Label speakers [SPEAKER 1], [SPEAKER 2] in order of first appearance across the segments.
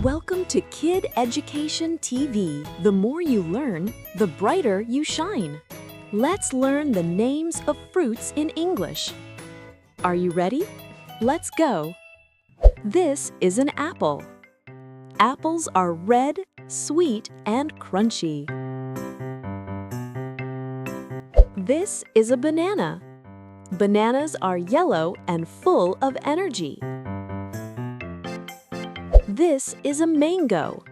[SPEAKER 1] Welcome to Kid Education TV. The more you learn, the brighter you shine. Let's learn the names of fruits in English. Are you ready? Let's go. This is an apple. Apples are red, sweet, and crunchy. This is a banana. Bananas are yellow and full of energy. This is a mango.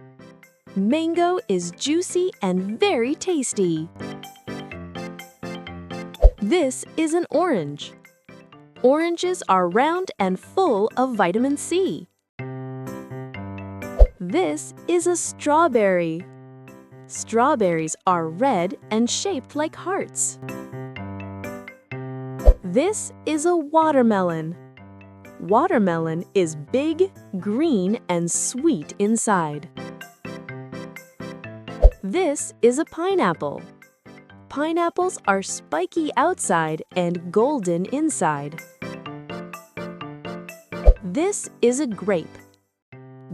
[SPEAKER 1] Mango is juicy and very tasty. This is an orange. Oranges are round and full of vitamin C. This is a strawberry. Strawberries are red and shaped like hearts. This is a watermelon. Watermelon is big, green, and sweet inside. This is a pineapple. Pineapples are spiky outside and golden inside. This is a grape.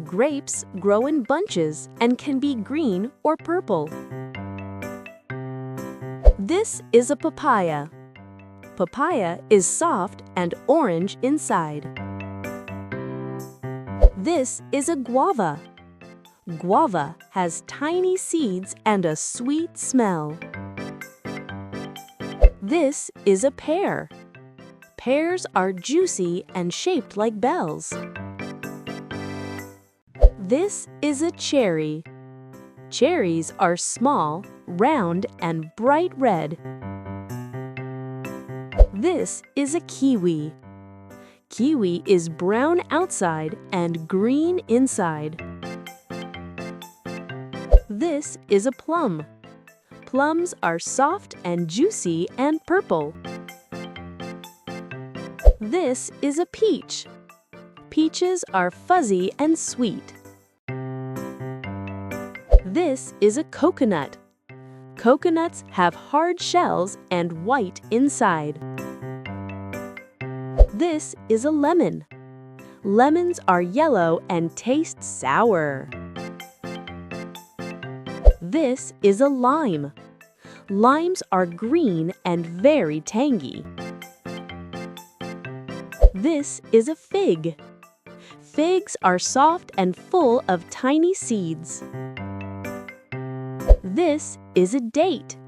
[SPEAKER 1] Grapes grow in bunches and can be green or purple. This is a papaya. Papaya is soft and orange inside. This is a guava. Guava has tiny seeds and a sweet smell. This is a pear. Pears are juicy and shaped like bells. This is a cherry. Cherries are small, round, and bright red. This is a kiwi. Kiwi is brown outside and green inside. This is a plum. Plums are soft and juicy and purple. This is a peach. Peaches are fuzzy and sweet. This is a coconut. Coconuts have hard shells and white inside. This is a lemon. Lemons are yellow and taste sour. This is a lime. Limes are green and very tangy. This is a fig. Figs are soft and full of tiny seeds. This is a date.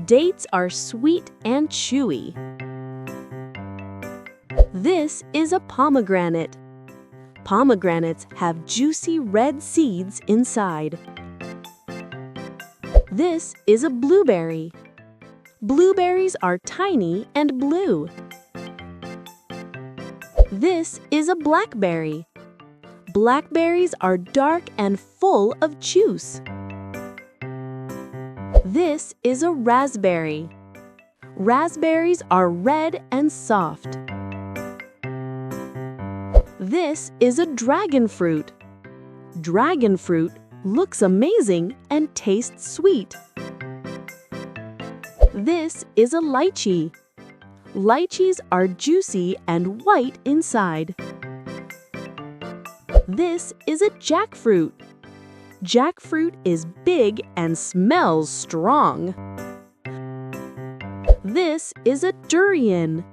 [SPEAKER 1] Dates are sweet and chewy. This is a pomegranate. Pomegranates have juicy red seeds inside. This is a blueberry. Blueberries are tiny and blue. This is a blackberry. Blackberries are dark and full of juice. This is a raspberry. Raspberries are red and soft. This is a dragon fruit. Dragon fruit looks amazing and tastes sweet. This is a lychee. Lychees are juicy and white inside. This is a jackfruit. Jackfruit is big and smells strong. This is a durian.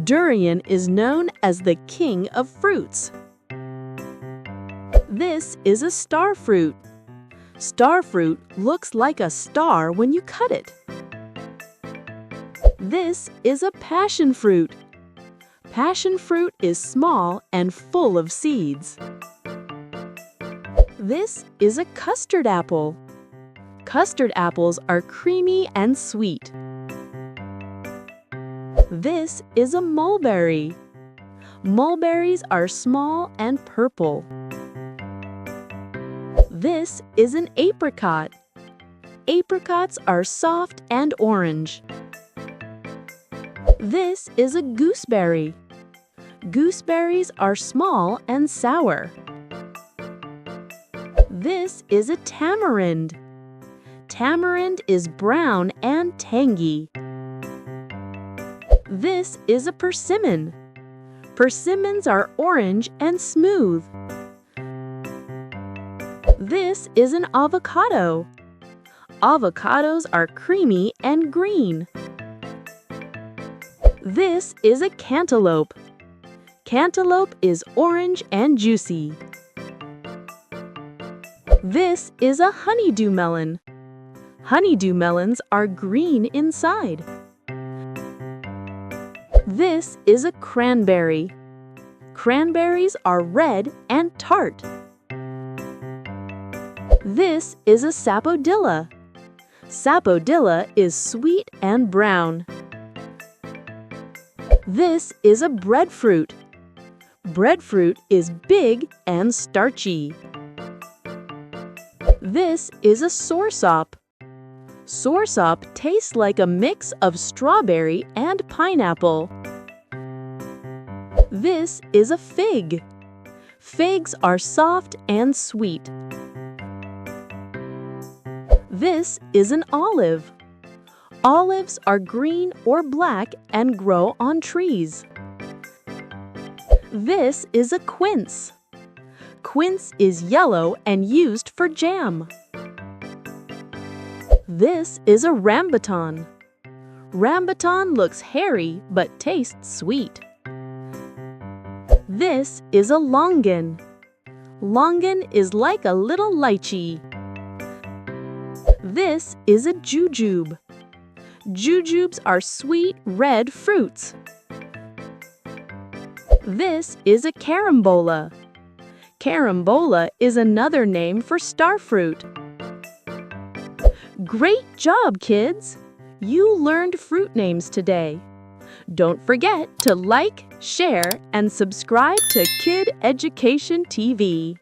[SPEAKER 1] Durian is known as the king of fruits. This is a starfruit. Starfruit looks like a star when you cut it. This is a passion fruit. Passion fruit is small and full of seeds. This is a custard apple. Custard apples are creamy and sweet. This is a mulberry. Mulberries are small and purple. This is an apricot. Apricots are soft and orange. This is a gooseberry. Gooseberries are small and sour. This is a tamarind. Tamarind is brown and tangy. This is a persimmon. Persimmons are orange and smooth. This is an avocado. Avocados are creamy and green. This is a cantaloupe. Cantaloupe is orange and juicy. This is a honeydew melon. Honeydew melons are green inside. This is a cranberry. Cranberries are red and tart. This is a sapodilla. Sapodilla is sweet and brown. This is a breadfruit. Breadfruit is big and starchy. This is a soursop. Soursop tastes like a mix of strawberry and pineapple. This is a fig. Figs are soft and sweet. This is an olive. Olives are green or black and grow on trees. This is a quince. Quince is yellow and used for jam. This is a rambutan. Rambutan looks hairy but tastes sweet. This is a longan. Longan is like a little lychee. This is a jujube. Jujubes are sweet red fruits. This is a carambola. Carambola is another name for starfruit. Great job, kids! You learned fruit names today. Don't forget to like, share, and subscribe to Kid Education TV.